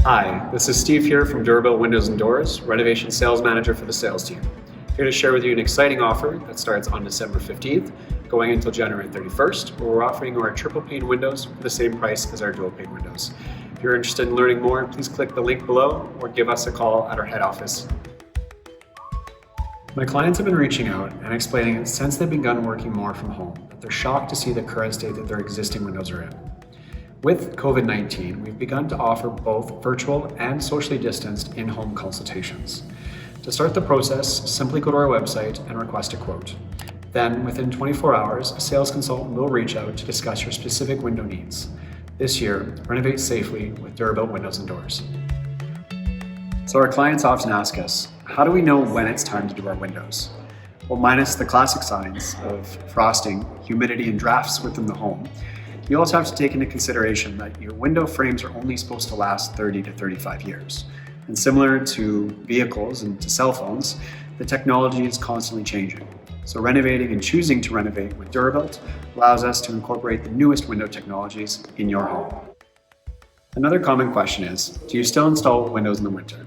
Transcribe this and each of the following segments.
Hi, this is Steve here from Durabuilt Windows and Doors, Renovation Sales Manager for the sales team. Here to share with you an exciting offer that starts on December 15th, going until January 31st, where we're offering our triple pane windows for the same price as our dual pane windows. If you're interested in learning more, please click the link below or give us a call at our head office. My clients have been reaching out and explaining that since they've begun working more from home, that they're shocked to see the current state that their existing windows are in. With COVID-19, we've begun to offer both virtual and socially distanced in-home consultations. To start the process, simply go to our website and request a quote. Then, within 24 hours, a sales consultant will reach out to discuss your specific window needs. This year, renovate safely with Durabuilt Windows and Doors. So our clients often ask us, how do we know when it's time to do our windows? Well, minus the classic signs of frosting, humidity, and drafts within the home, you also have to take into consideration that your window frames are only supposed to last 30 to 35 years. And similar to vehicles and to cell phones, the technology is constantly changing. So renovating and choosing to renovate with Durabuilt allows us to incorporate the newest window technologies in your home. Another common question is, do you still install windows in the winter?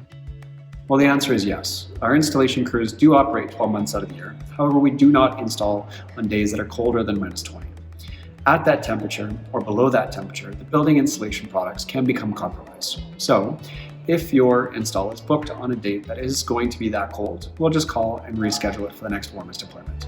Well, the answer is yes. Our installation crews do operate 12 months out of the year. However, we do not install on days that are colder than -20. At that temperature or below that temperature, the building insulation products can become compromised. So if your install is booked on a date that is going to be that cold, we'll just call and reschedule it for the next warmest appointment.